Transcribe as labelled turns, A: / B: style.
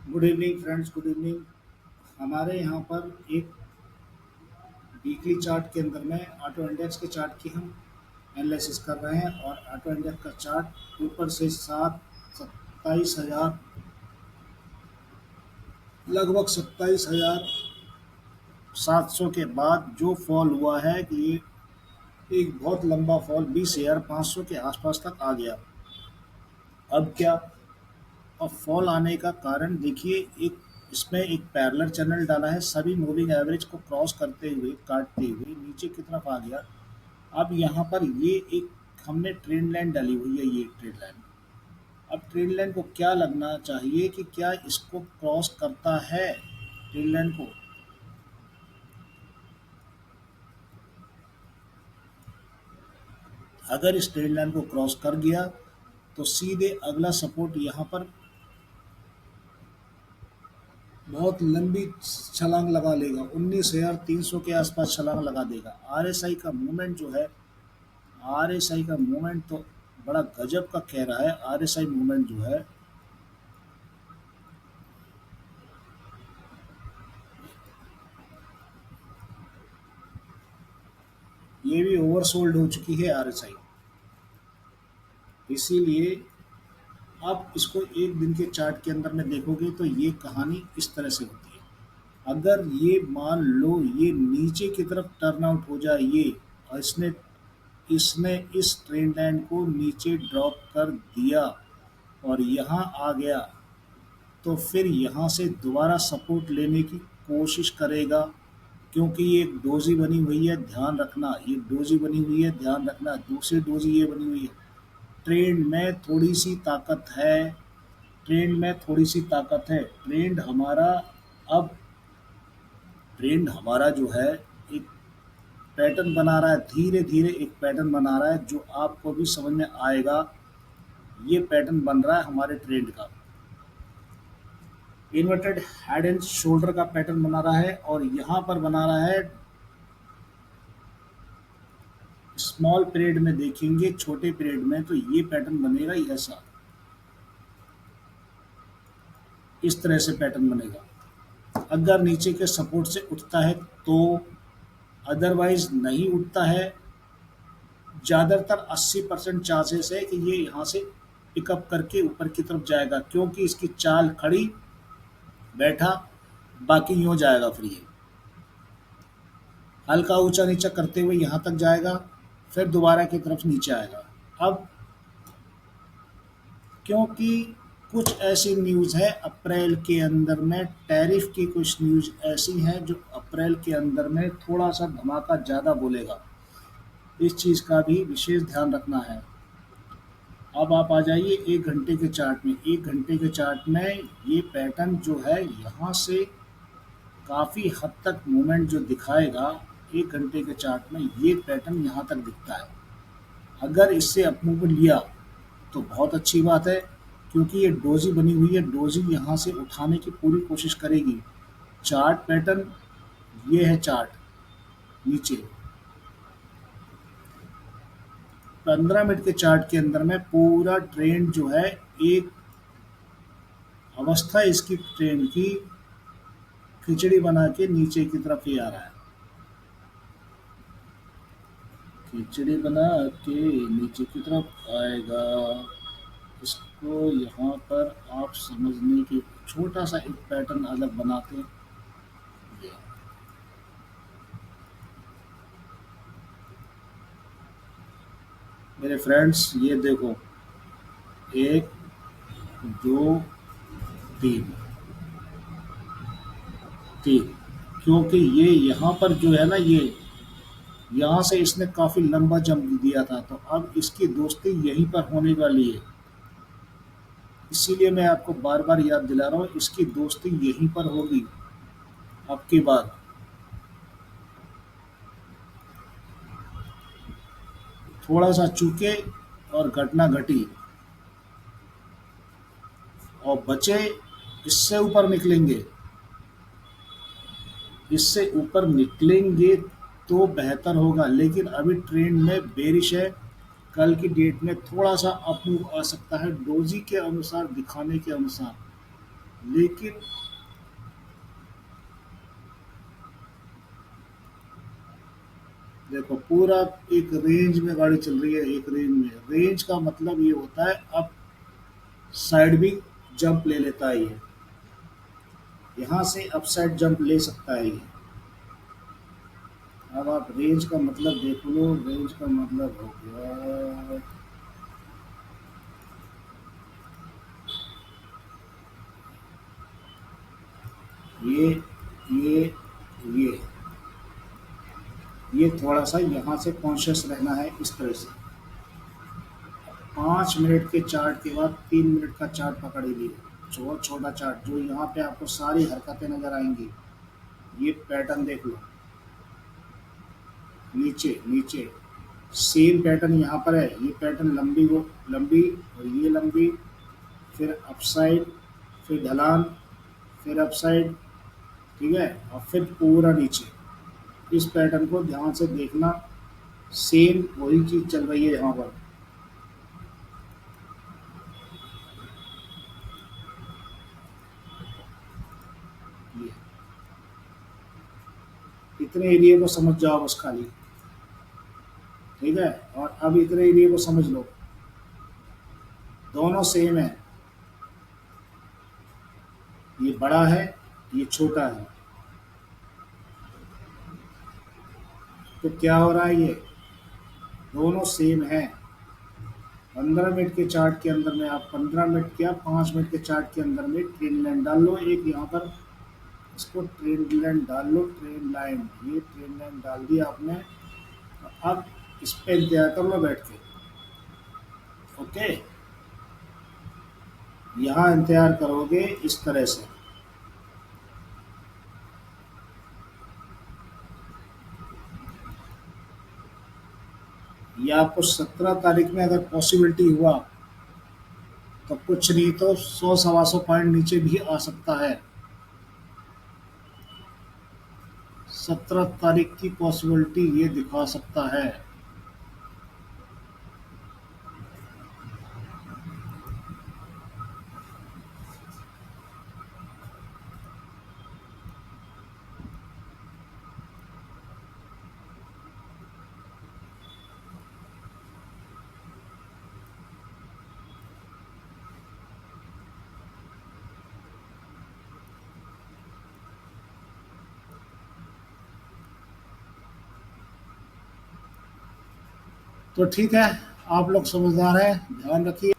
A: Good evening friends, good evening. हमारे यहाँ पर एक वीकली चार्ट के अंदर में ऑटो इंडेक्स के चार्ट की हम एनालिसिस कर रहे हैं और ऑटो इंडेक्स का चार्ट ऊपर से 27,000, लगभग 27,700 के बाद जो फॉल हुआ है कि ये एक बहुत लंबा फॉल 20,500 के आसपास तक आ गया। अब क्या? और फॉल आने का कारण देखिए, एक इसमें एक पैरेलल चैनल डाला है, सभी मूविंग एवरेज को क्रॉस करते हुए काटते हुए नीचे की तरफ आ गया। अब यहाँ पर ये एक हमने ट्रेंड लाइन डाली हुई है, ये ट्रेंड लाइन। अब ट्रेंड लाइन को क्या लगना चाहिए कि क्या इसको क्रॉस करता है ट्रेंड लाइन को? अगर इस ट्रेंड लाइन को क्रॉस कर गया तो सीधे अगला सपोर्ट यहाँ पर बहुत लंबी छलांग लगा लेगा, 19,300 के आसपास छलांग लगा देगा। आरएसआई का मूवमेंट जो है, आरएसआई का मूवमेंट तो बड़ा गजब का कह रहा है। आरएसआई मूवमेंट जो है, ये भी ओवरसोल्ड हो चुकी है आरएसआई। इसीलिए आप इसको एक दिन के चार्ट के अंदर में देखोगे तो ये कहानी इस तरह से होती है। अगर ये मान लो ये नीचे की तरफ टर्न आउट हो जाए, ये और इसने इसने इस ट्रेंड लाइन को नीचे ड्रॉप कर दिया और यहाँ आ गया, तो फिर यहाँ से दोबारा सपोर्ट लेने की कोशिश करेगा। क्योंकि ये एक डोजी बनी हुई है, ध्यान रखना, ये डोजी बनी हुई है, ध्यान रखना, दूसरी डोजी ये बनी हुई है। ट्रेंड में थोड़ी सी ताकत है, ट्रेंड में थोड़ी सी ताकत है। अब ट्रेंड हमारा जो है एक पैटर्न बना रहा है, धीरे धीरे एक पैटर्न बना रहा है जो आपको भी समझ में आएगा। ये पैटर्न बन रहा है हमारे ट्रेंड का, इन्वर्टेड हेड एंड शोल्डर का पैटर्न बना रहा है और यहाँ पर बना रहा है। स्मॉल पीरियड में देखेंगे, छोटे पीरियड में तो ये पैटर्न बनेगा ही ऐसा, इस तरह से पैटर्न बनेगा। अगर नीचे के सपोर्ट से उठता है तो, अदरवाइज नहीं उठता है। ज़्यादातर 80% चांसेस है कि ये यहाँ से पिकअप करके ऊपर की तरफ जाएगा, क्योंकि इसकी चाल खड़ी बैठा, बाकी यूँ जाएगा फिर ये हल्का ऊंचा नीचा करते हुए यहाँ तक जाएगा, फिर दोबारा की तरफ नीचे आएगा। अब क्योंकि कुछ ऐसी न्यूज़ है अप्रैल के अंदर में, टैरिफ की कुछ न्यूज़ ऐसी हैं जो अप्रैल के अंदर में थोड़ा सा धमाका ज़्यादा बोलेगा। इस चीज़ का भी विशेष ध्यान रखना है। अब आप आ जाइए एक घंटे के चार्ट में। एक घंटे के चार्ट में ये पैटर्न जो है यहाँ से काफ़ी हद तक मूवमेंट जो दिखाएगा, एक घंटे के चार्ट में ये पैटर्न यहाँ तक दिखता है। अगर इससे अप मूव लिया तो बहुत अच्छी बात है, क्योंकि ये डोजी बनी हुई है, डोजी यहाँ से उठाने की पूरी कोशिश करेगी। चार्ट पैटर्न ये है, चार्ट नीचे 15 मिनट के चार्ट के अंदर में पूरा ट्रेंड जो है, एक अवस्था इसकी ट्रेंड की खिचड़ी बना के नीचे की तरफ ही आ रहा है। खिचड़ी बना के नीचे की तरफ आएगा। इसको यहाँ पर आप समझने की छोटा सा एक पैटर्न अलग बनाते हैं। ये मेरे फ्रेंड्स, ये देखो, एक, दो, तीन, तीन। क्योंकि ये यहाँ पर जो है ना, ये यहाँ से इसने काफ़ी लंबा जंप दिया था, तो अब इसकी दोस्ती यहीं पर होने वाली है। इसीलिए मैं आपको बार बार याद दिला रहा हूँ, इसकी दोस्ती यहीं पर होगी। अब की बात, थोड़ा सा चूके और घटना घटी और बचे, इससे ऊपर निकलेंगे, इससे ऊपर निकलेंगे तो बेहतर होगा। लेकिन अभी ट्रेंड में बेरिश है, कल की डेट में थोड़ा सा अप मूव आ सकता है डोजी के अनुसार, दिखाने के अनुसार। लेकिन देखो पूरा एक रेंज में गाड़ी चल रही है, एक रेंज में। रेंज का मतलब ये होता है अब साइड भी जंप ले लेता है ये, यहाँ से अपसाइड जंप ले सकता है ये। अब आप रेंज का मतलब देख लो, रेंज का मतलब हो गया ये ये ये ये थोड़ा सा यहाँ से कॉन्शियस रहना है इस तरह से। 5 मिनट के चार्ट के बाद 3 मिनट का चार्ट पकड़ लिए, बहुत छोटा चार्ट जो यहाँ पे आपको सारी हरकतें नजर आएंगी। ये पैटर्न देख लो, नीचे नीचे सेम पैटर्न यहाँ पर है। ये पैटर्न लंबी वो लंबी और ये लंबी, फिर अपसाइड, फिर ढलान, फिर अपसाइड, ठीक है, और फिर पूरा नीचे। इस पैटर्न को ध्यान से देखना, सेम वही चीज चल रही है यहाँ पर। ये इतने एरिया को समझ जाओ बस खाली, ठीक है। और अब इतने एरिया को समझ लो, दोनों सेम है, ये बड़ा है, ये छोटा है। तो क्या हो रहा है, ये दोनों सेम है। 15 मिनट के चार्ट के अंदर में आप 15 मिनट क्या 5 मिनट के चार्ट के अंदर में ट्रेन लाइन डाल लो एक यहाँ पर, इसको ट्रेन लाइन डाल लो, ट्रेन लाइन, ये ट्रेन लाइन डाल दी आपने। अब इस पे इंतजार कर लो बैठ के, ओके। यहाँ इंतजार करोगे इस तरह से। ये आपको 17 तारीख में अगर पॉसिबिलिटी हुआ तो कुछ नहीं तो 100 सवा 100 पॉइंट नीचे भी आ सकता है। 17 तारीख की पॉसिबिलिटी ये दिखा सकता है। तो ठीक है, आप लोग समझदार हैं, ध्यान रखिए।